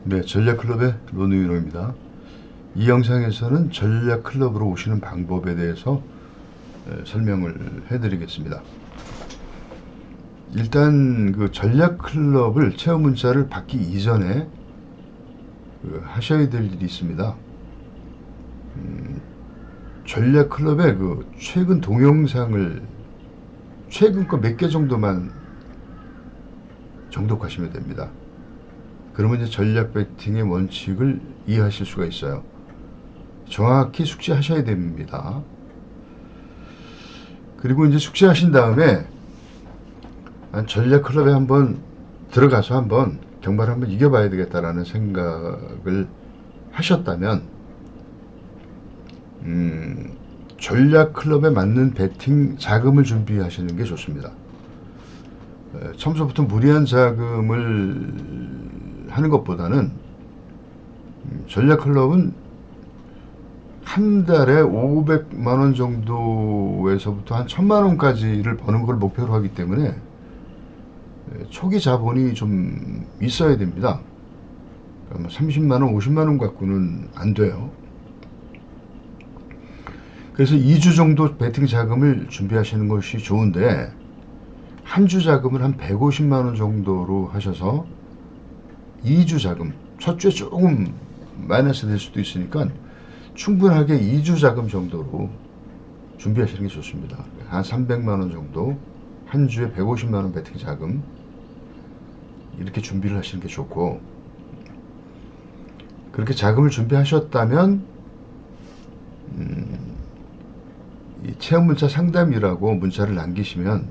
네, 전략클럽의 론우윤호입니다. 이 영상에서는 전략클럽으로 오시는 방법에 대해서 설명을 해드리겠습니다. 일단 그 전략클럽을 체험 문자를 받기 이전에 하셔야 될 일이 있습니다. 전략클럽의 그 최근 동영상을 최근 거 몇 개 정도만 정독하시면 됩니다. 그러면 이제 전략 배팅의 원칙을 이해하실 수가 있어요. 정확히 숙지하셔야 됩니다. 그리고 이제 숙지하신 다음에 전략 클럽에 한번 들어가서 한번 경마를 한번 이겨봐야 되겠다라는 생각을 하셨다면 전략 클럽에 맞는 배팅 자금을 준비하시는 게 좋습니다. 처음부터 무리한 자금을 하는 것보다는 전략 클럽은 한 달에 500만원 정도에서부터 한 1000만원까지를 버는 걸 목표로 하기 때문에 초기 자본이 좀 있어야 됩니다. 30만원, 50만원 갖고는 안 돼요. 그래서 2주 정도 배팅 자금을 준비하시는 것이 좋은데, 한 주 자금을 한 150만원 정도로 하셔서 2주 자금, 첫 주에 조금 마이너스 될 수도 있으니까 충분하게 2주 자금 정도로 준비하시는 게 좋습니다. 한 300만원 정도, 한 주에 150만원 배팅 자금, 이렇게 준비를 하시는 게 좋고, 그렇게 자금을 준비하셨다면 이 체험 문자 상담이라고 문자를 남기시면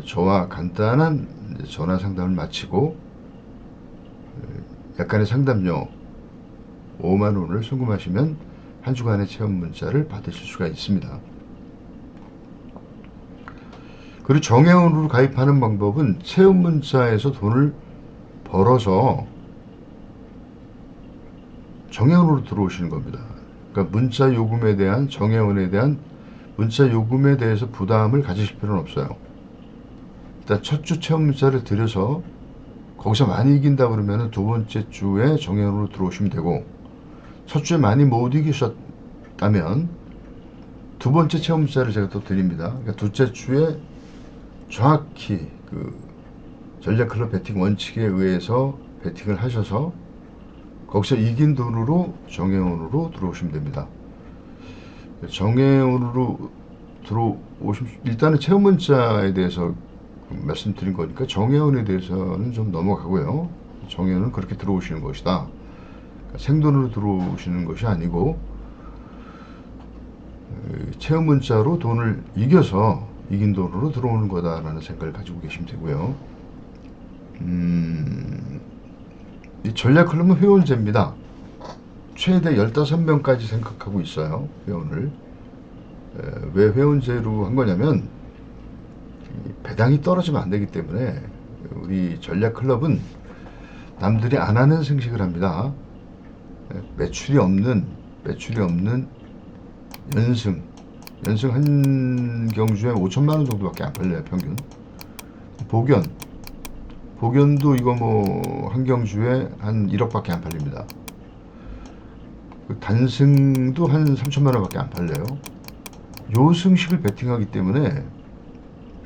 저와 간단한 전화 상담을 마치고 약간의 상담료 5만원을 송금하시면 한 주간의 체험 문자를 받으실 수가 있습니다. 그리고 정회원으로 가입하는 방법은 체험 문자에서 돈을 벌어서 정회원으로 들어오시는 겁니다. 그러니까 문자 요금에 대한, 정회원에 대한 문자 요금에 대해서 부담을 가지실 필요는 없어요. 일단 첫 주 체험 문자를 드려서 거기서 많이 이긴다 그러면 두 번째 주에 정회원으로 들어오시면 되고, 첫 주에 많이 못 이기셨다면 두 번째 체험 문자를 제가 또 드립니다. 그러니까 둘째 주에 정확히 그 전략클럽 배팅 원칙에 의해서 배팅을 하셔서 거기서 이긴 돈으로 정회원으로 들어오시면 됩니다. 정회원으로 들어오시면, 일단은 체험 문자에 대해서 말씀드린 거니까 정회원에 대해서는 좀 넘어가고요. 정회원은 그렇게 들어오시는 것이다. 생돈으로 들어오시는 것이 아니고 체험 문자로 돈을 이겨서 이긴 돈으로 들어오는 거다라는 생각을 가지고 계시면 되고요. 이 전략클럽은 회원제입니다. 최대 15명까지 생각하고 있어요. 회원을. 왜 회원제로 한 거냐면 배당이 떨어지면 안 되기 때문에. 우리 전략클럽은 남들이 안 하는 생식을 합니다. 매출이 없는 연승 한 경주에 5천만원 정도밖에 안 팔려요. 평균. 복연도 이거 뭐 한 경주에 한 1억밖에 안 팔립니다. 단승도 한 3천만원밖에 안 팔려요. 요 승식을 베팅하기 때문에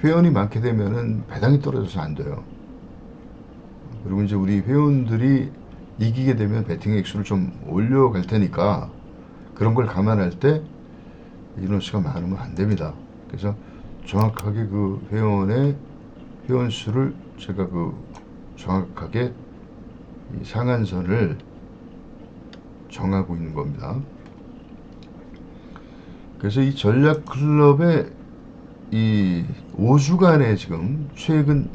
회원이 많게 되면은 배당이 떨어져서 안 돼요. 그리고 이제 우리 회원들이 이기게 되면 배팅 액수를 좀 올려갈 테니까 그런 걸 감안할 때 인원수가 많으면 안 됩니다. 그래서 정확하게 그 회원 수를 제가 그 정확하게 이 상한선을 정하고 있는 겁니다. 그래서 이 전략클럽의 이 5주간의 지금 최근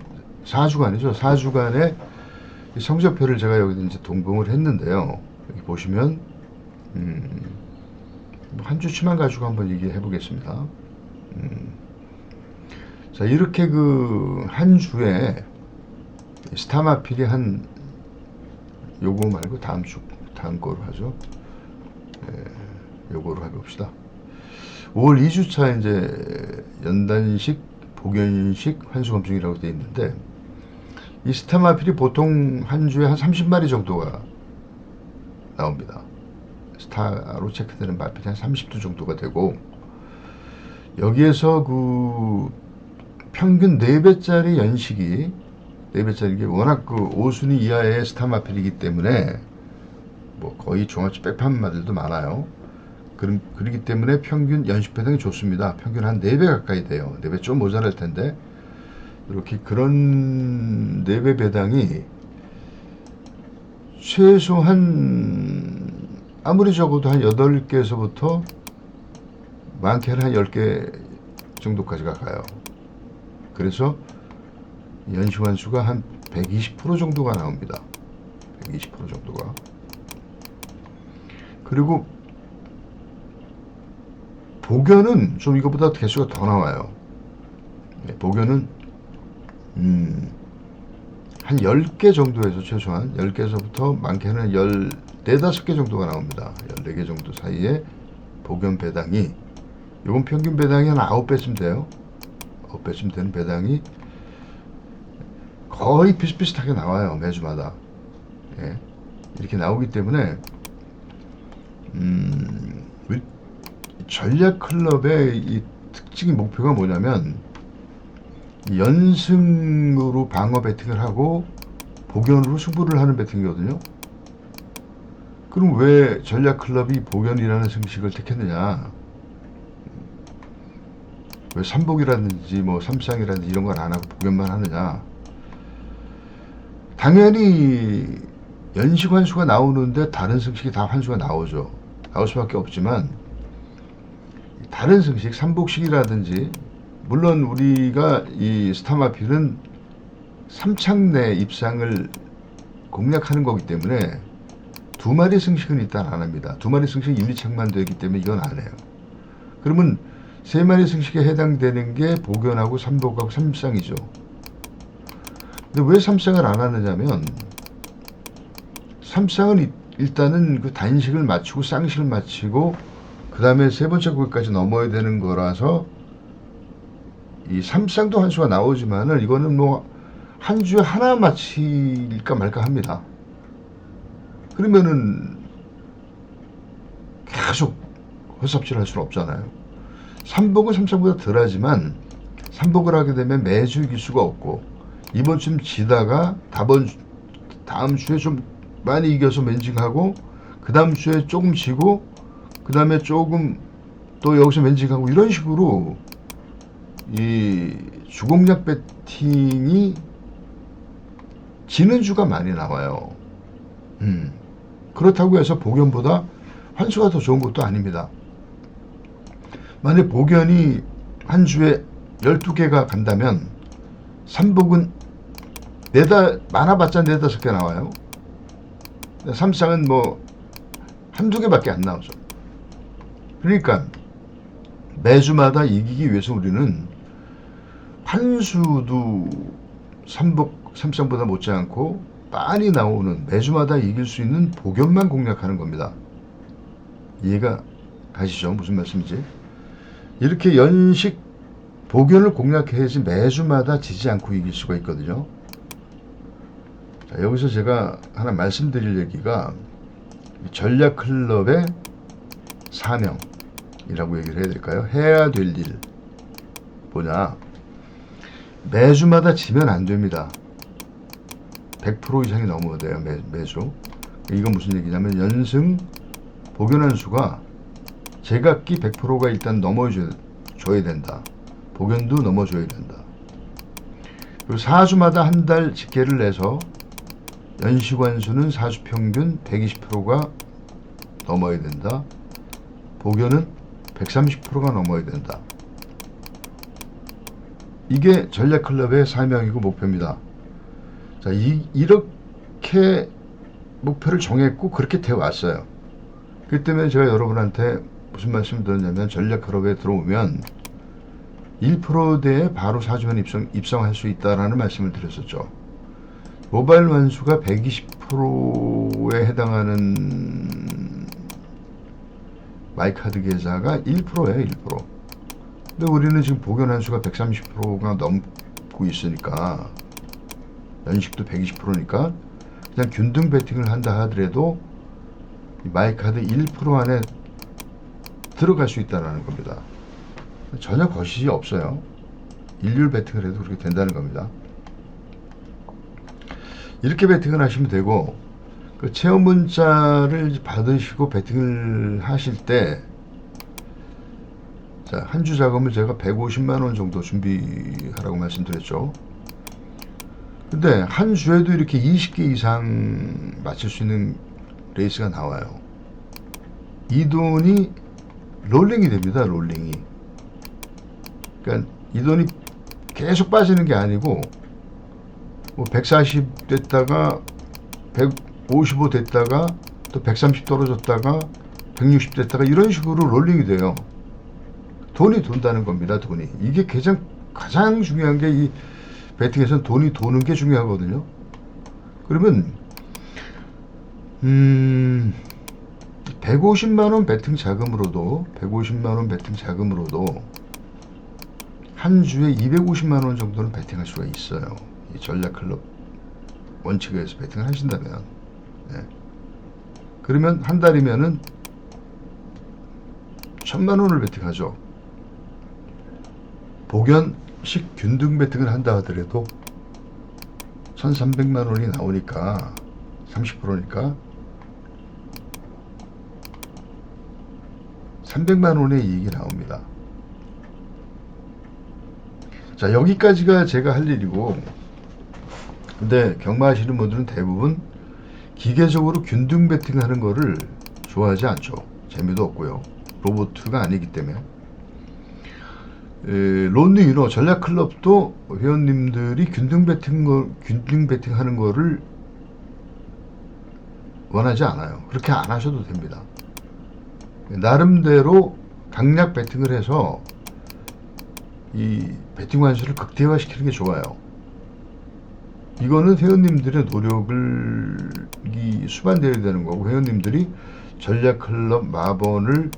4주간이죠. 4주간의 성적표를 제가 여기다 이제 동봉을 했는데요. 여기 보시면 한 주치만 가지고 한번 얘기해 보겠습니다. 자, 이렇게 그 한 주에 스타마필이 한 요거 말고 다음 거로 하죠. 요거로 해봅시다. 5월 2주차 이제 연단식, 복연식 환수검증이라고 되어 있는데, 이 스타마필이 보통 한 주에 한 30마리 정도가 나옵니다. 스타로 체크되는 마필이 한 30두 정도가 되고, 여기에서 그 평균 4배짜리 연식이 4배짜리 게 워낙 그 5순위 이하의 스타마필이기 때문에 뭐 거의 종합주 백판마들도 많아요. 그렇기 때문에 평균 연식 배당이 좋습니다. 평균 한 4배 가까이 돼요. 4배 좀 모자랄 텐데, 이렇게 그런 4배 배당이 최소한 아무리 적어도 한 8개에서부터 많게는 한 10개 정도까지가 가요. 그래서 연시환수가 한 120% 정도가 나옵니다. 120% 정도가. 그리고 복연은 좀 이것보다 개수가 더 나와요. 복연은 한 10개 정도에서 최소한 10개에서부터 많게는 14~15개 정도가 나옵니다. 14개 정도 사이에 복연 배당이, 이건 평균 배당이 한 9배쯤 돼요. 9배쯤 되는 배당이 거의 비슷비슷하게 나와요. 매주마다. 예. 이렇게 나오기 때문에 전략클럽의 이 특징이 목표가 뭐냐면 연승으로 방어 배팅을 하고 복연으로 승부를 하는 배팅이거든요. 그럼 왜 전략클럽이 복연이라는 승식을 택했느냐? 왜 삼복이라든지 뭐 삼쌍이라든지 이런 걸 안 하고 복연만 하느냐? 당연히 연식 환수가 나오는데 다른 승식이 다 환수가 나오죠. 나올 수밖에 없지만 다른 승식, 삼복식이라든지, 물론 우리가 이 스타마필은 3창 내 입상을 공략하는 거기 때문에 2마리 승식은 일단 안 합니다. 2마리 승식 1, 2창만 되기 때문에 이건 안 해요. 그러면 3마리 승식에 해당되는 게 복연하고 삼복하고 삼쌍이죠. 근데 왜 삼쌍을 안 하느냐면, 삼쌍은 일단은 그 단식을 마치고 쌍식을 마치고 그 다음에 세 번째 고개까지 넘어야 되는 거라서, 이 삼쌍도 한 수가 나오지만은 이거는 뭐 한 주에 하나 마칠까 말까 합니다. 그러면은 계속 헛삽질 할 수는 없잖아요. 삼복은 삼쌍보다 덜 하지만 삼복을 하게 되면 매주 이길 수가 없고, 이번 주는 지다가 다음 주에 좀 많이 이겨서 맨징하고, 그 다음 주에 조금 지고, 그 다음에 조금 또 여기서 맨징하고, 이런 식으로 이 주공략 배팅이 지는 주가 많이 나와요. 그렇다고 해서 복연보다 환수가 더 좋은 것도 아닙니다. 만약 복연이 한 주에 12개가 간다면 삼복은 많아봤자 4~5개 나와요. 삼쌍은 뭐 한두 개밖에 안 나오죠. 그러니까 매주마다 이기기 위해서 우리는 환수도 삼복, 삼쌍보다 못지않고 많이 나오는, 매주마다 이길 수 있는 복연만 공략하는 겁니다. 이해가 가시죠? 무슨 말씀인지. 이렇게 연식 복연을 공략해야지 매주마다 지지 않고 이길 수가 있거든요. 자, 여기서 제가 하나 말씀드릴 얘기가 전략클럽의 사명이라고 얘기를 해야 될까요? 해야 될 일 뭐냐? 매주마다 지면 안 됩니다. 100% 이상이 넘어야 돼요. 매주. 이건 무슨 얘기냐면, 연승 복연한 수가 제각기 100%가 일단 넘어줘야 된다. 복연도 넘어줘야 된다. 그리고 4주마다 한 달 집계를 내서 연시관수는 4주 평균 120%가 넘어야 된다. 복연은 130%가 넘어야 된다. 이게 전략클럽의 사명이고 목표입니다. 자, 이렇게 목표를 정했고 그렇게 되어 왔어요. 그 때문에 제가 여러분한테 무슨 말씀을 드렸냐면, 전략클럽에 들어오면 1%대에 바로 4주면 입성할 수 있다라는 말씀을 드렸었죠. 모바일 완수가 120%에 해당하는 마이카드 계좌가 1%예요. 1%. 근데 우리는 지금 복연 한수가 130%가 넘고 있으니까 연식도 120%니까 그냥 균등 배팅을 한다 하더라도 마이카드 1% 안에 들어갈 수 있다는 겁니다. 전혀 거짓이 없어요. 일률 배팅을 해도 그렇게 된다는 겁니다. 이렇게 배팅을 하시면 되고, 그 체험 문자를 받으시고 배팅을 하실 때, 자, 한 주 자금을 제가 150만원 정도 준비하라고 말씀드렸죠. 근데 한 주에도 이렇게 20개 이상 맞출 수 있는 레이스가 나와요. 이 돈이 롤링이 됩니다. 롤링이. 그러니까 이 돈이 계속 빠지는 게 아니고 뭐 140 됐다가 155 됐다가 또 130 떨어졌다가 160 됐다가 이런 식으로 롤링이 돼요. 돈이 돈다는 겁니다. 돈이. 이게 가장 중요한 게 이 배팅에서는 돈이 도는 게 중요하거든요. 그러면 150만원 배팅 자금으로도 한 주에 250만원 정도는 배팅할 수가 있어요. 이 전략클럽 원칙에 의해서 배팅을 하신다면. 네. 그러면 한 달이면은 1000만원을 배팅하죠. 복연식 균등 배팅을 한다 하더라도 1300만원이 나오니까 30%니까 300만원의 이익이 나옵니다. 자, 여기까지가 제가 할 일이고, 근데 경마하시는 분들은 대부분 기계적으로 균등 배팅 하는 거를 좋아하지 않죠. 재미도 없고요. 로보트가 아니기 때문에. 론리 위너 전략클럽도 회원님들이 균등 배팅 하는 거를 원하지 않아요. 그렇게 안 하셔도 됩니다. 나름대로 강약 배팅을 해서 이 배팅 환수를 극대화시키는 게 좋아요. 이거는 회원님들의 노력이 수반되어야 되는 거고, 회원님들이 전략클럽 마번을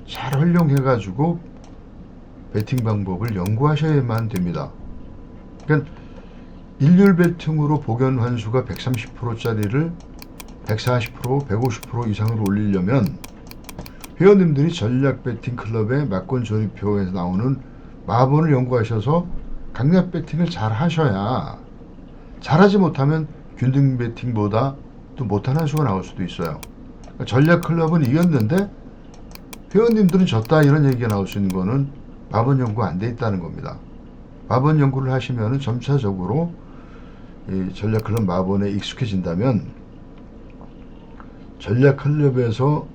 잘 활용해가지고 배팅 방법을 연구하셔야만 됩니다. 그러니까 일률 배팅으로 복연 환수가 130%짜리를 140%, 150% 이상으로 올리려면 회원님들이 전략 배팅 클럽의 막권 조립표에서 나오는 마번을 연구하셔서 강약 배팅을 잘 하셔야, 잘하지 못하면 균등 배팅보다 또 못한 한 수가 나올 수도 있어요. 그러니까 전략 클럽은 이겼는데 회원님들은 졌다, 이런 얘기가 나올 수 있는 거는 마번 연구가 안 돼 있다는 겁니다. 마번 연구를 하시면 점차적으로 이 전략 클럽 마번에 익숙해진다면 전략 클럽에서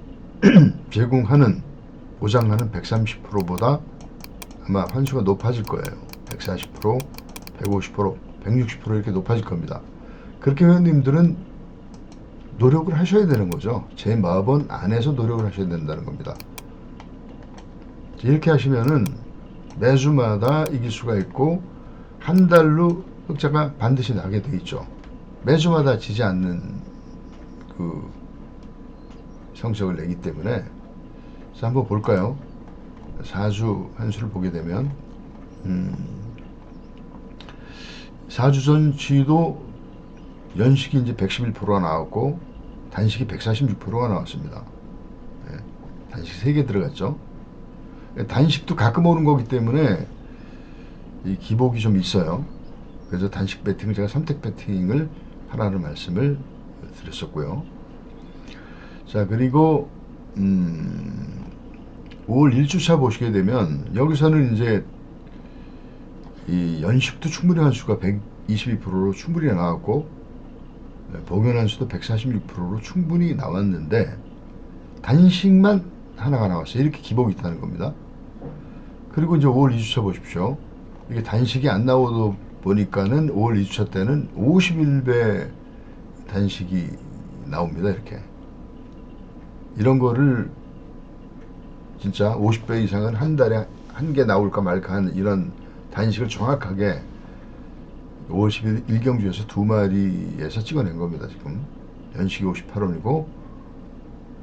제공하는, 보장하는 130%보다 아마 환수가 높아질 거예요. 140%, 150%, 160% 이렇게 높아질 겁니다. 그렇게 회원님들은 노력을 하셔야 되는 거죠. 제 마번 안에서 노력을 하셔야 된다는 겁니다. 이렇게 하시면은 매주마다 이길 수가 있고 한 달로 흑자가 반드시 나게 돼 있죠. 매주마다 지지 않는 그 성적을 내기 때문에. 자, 한번 볼까요? 4주 한수를 보게 되면 4주 전치도 연식이 이제 111%가 나왔고 단식이 146%가 나왔습니다. 네, 단식 3개 들어갔죠. 단식도 가끔 오는 거기 때문에 이 기복이 좀 있어요. 그래서 단식 배팅을 제가 선택 배팅을 하라는 말씀을 드렸었고요. 자, 그리고 5월 1주차 보시게 되면 여기서는 이제 이 연식도 충분히 한 수가 122%로 충분히 나왔고 복연 한 수도 146%로 충분히 나왔는데 단식만 하나가 나왔어요. 이렇게 기복이 있다는 겁니다. 그리고 이제 5월 2주차 보십시오. 이게 단식이 안 나오다 보니까는 5월 2주차 때는 51배 단식이 나옵니다. 이렇게. 이런 거를 진짜 50배 이상은 한 달에 한 개 나올까 말까 하는 이런 단식을 정확하게 5월 10일 일경주에서 2마리에서 찍어낸 겁니다. 지금 연식이 58원이고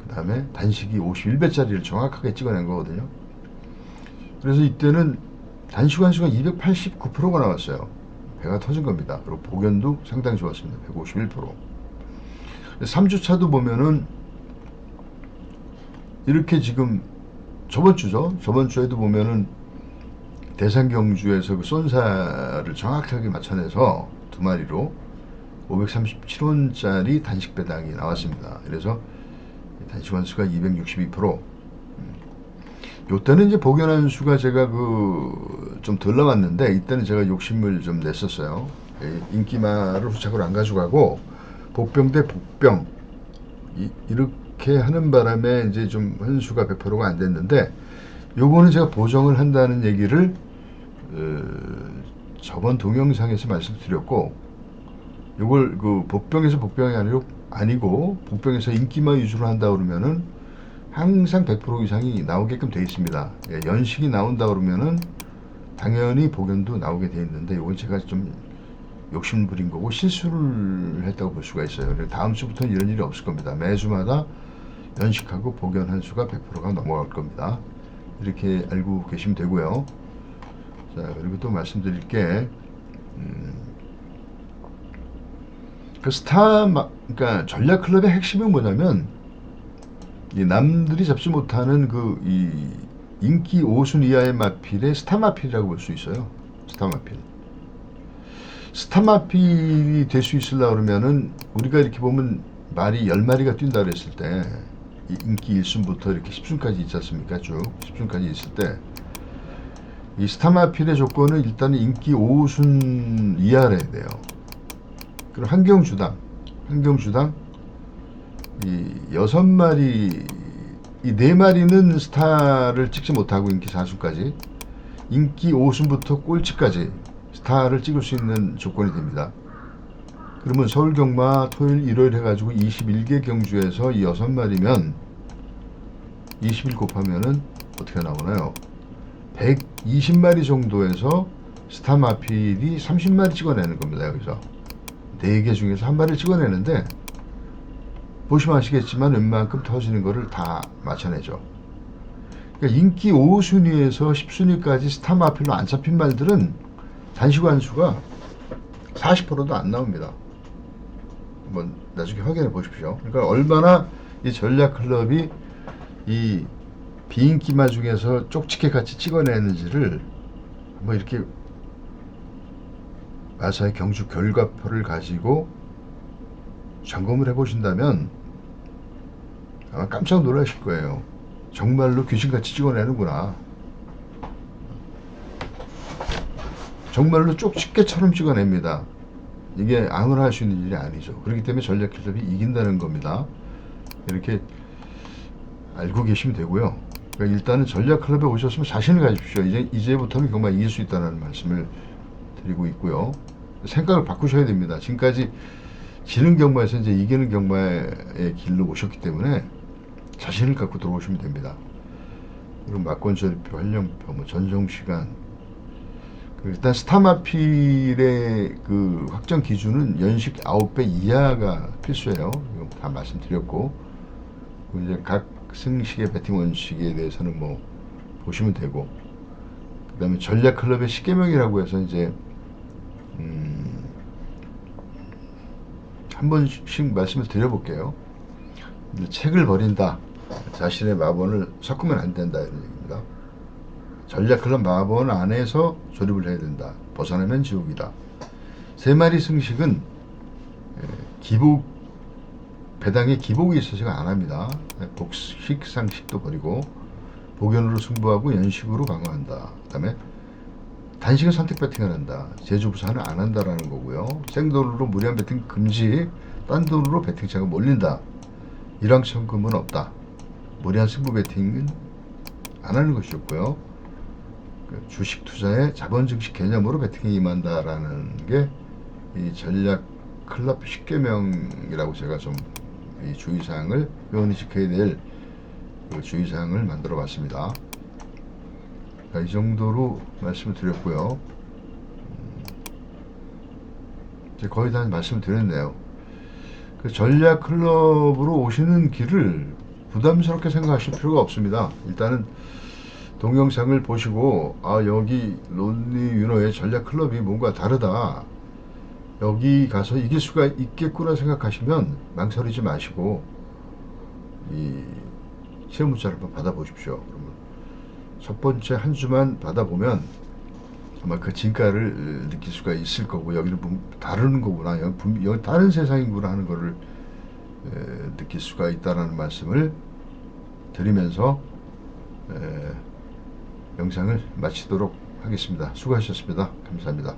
그 다음에 단식이 51배짜리를 정확하게 찍어낸 거거든요. 그래서 이때는 단식 환수가 289%가 나왔어요. 배가 터진 겁니다. 그리고 복연도 상당히 좋았습니다. 151%. 3주차도 보면은 이렇게 지금 저번 주죠. 저번 주에도 보면은 대상경주에서 그 쏜살을 정확하게 맞춰내서 두 마리로 537원짜리 단식 배당이 나왔습니다. 그래서 단식 원수가 262%. 요때는 이제 복연한 수가 제가 좀 덜 나왔는데, 이때는 제가 욕심을 좀 냈었어요. 인기마를 후착으로 안 가져가고 복병 대 복병 이렇게 하는 바람에 이제 좀 현수가 100%가 안 됐는데, 요거는 제가 보정을 한다는 얘기를 저번 동영상에서 말씀드렸고, 요걸 복병에서 복병이 아니고 복병에서 인기마 위주로 한다 그러면은 항상 100% 이상이 나오게끔 되어 있습니다. 연식이 나온다 그러면은 당연히 복연도 나오게 되어 있는데, 이건 제가 좀 욕심 부린 거고 실수를 했다고 볼 수가 있어요. 다음 주부터는 이런 일이 없을 겁니다. 매주마다 연식하고 복연 한 수가 100%가 넘어갈 겁니다. 이렇게 알고 계시면 되고요. 자, 그리고 또 말씀드릴 게 그러니까 전략 클럽의 핵심은 뭐냐면, 이 남들이 잡지 못하는 이 인기 5순 이하의 마필의 스타 마필이라고 볼 수 있어요. 스타 마필. 스타 마필이 될 수 있으려고 그러면은, 우리가 이렇게 보면 말이 10마리가 뛴다 그랬을 때, 이 인기 1순부터 이렇게 10순까지 있지 않습니까? 쭉 10순까지 있을 때, 이 스타 마필의 조건은 일단은 인기 5순 이하래야 돼요. 그럼 한 경주당 이 6마리, 이 4마리는 스타를 찍지 못하고 인기 4순까지, 인기 5순부터 꼴찌까지 스타를 찍을 수 있는 조건이 됩니다. 그러면 서울 경마 토요일 일요일 해가지고 21개 경주에서 이 6마리면 21 곱하면은 어떻게 나오나요? 120마리 정도에서 스타 마필이 30마리 찍어내는 겁니다. 여기서 4개 중에서 한 마리를 찍어내는데, 보시면 아시겠지만 웬만큼 터지는 거를 다 맞춰내죠. 그러니까 인기 5순위에서 10순위까지 스타 마필로 안 잡힌 말들은 단식 완수가 40%도 안 나옵니다. 한번 나중에 확인해 보십시오. 그러니까 얼마나 이 전략 클럽이 이 비인기마 중에서 쪽집게 같이 찍어내는지를 한번 이렇게 마사의 경주 결과표를 가지고 점검을 해보신다면 아마 깜짝 놀라실 거예요. 정말로 귀신같이 찍어내는구나. 정말로 쪽집게처럼 찍어냅니다. 이게 아무나 할 수 있는 일이 아니죠. 그렇기 때문에 전략 클럽이 이긴다는 겁니다. 이렇게 알고 계시면 되고요. 그러니까 일단은 전략 클럽에 오셨으면 자신을 가지십시오. 이제부터는 정말 이길 수 있다는 말씀을 드리고 있고요. 생각을 바꾸셔야 됩니다. 지금까지 지는 경마에서 이제 이기는 경마의 길로 오셨기 때문에 자신을 갖고 들어오시면 됩니다. 그리고 막권 절표, 활령표, 전정시간, 일단 스타마필의 확정 기준은 연식 9배 이하가 필수예요. 이거 다 말씀드렸고, 이제 각 승식의 배팅 원칙에 대해서는 뭐 보시면 되고, 그 다음에 전략 클럽의 10계명이라고 해서 이제 한 번씩 말씀을 드려볼게요. 책을 버린다, 자신의 마번을 섞으면 안 된다, 이런 얘기입니다. 전략 클럽 마번 안에서 조립을 해야 된다. 벗어나면 지옥이다. 3마리 승식은 기복, 배당에 기복이 있어서가 안 합니다. 복식, 상식도 버리고 복연으로 승부하고 연식으로 강화한다. 그 다음에 단식은 선택 배팅을 한다. 제주 부산은 안 한다라는 거고요. 생돈으로 무리한 배팅 금지, 딴 돈으로 배팅차가 몰린다. 일왕천금은 없다. 무리한 승부 배팅은 안 하는 것이었고요. 주식 투자에 자본 증식 개념으로 배팅에 임한다라는 게 이 전략 클럽 10계명이라고 제가 좀 이 주의사항을, 회원이 지켜야 될 주의사항을 만들어 봤습니다. 이 정도로 말씀을 드렸고요. 이제 거의 다 말씀을 드렸네요. 전략 클럽으로 오시는 길을 부담스럽게 생각하실 필요가 없습니다. 일단은 동영상을 보시고, 아, 여기 론리 유노의 전략 클럽이 뭔가 다르다, 여기 가서 이길 수가 있겠구나 생각하시면 망설이지 마시고 이 시험 문자를 한번 받아보십시오. 그러면 첫 번째 한 수만 받아보면 아마 그 진가를 느낄 수가 있을 거고, 여기는 다른 거구나, 여기 다른 세상이구나 하는 거를 느낄 수가 있다는 말씀을 드리면서 영상을 마치도록 하겠습니다. 수고하셨습니다. 감사합니다.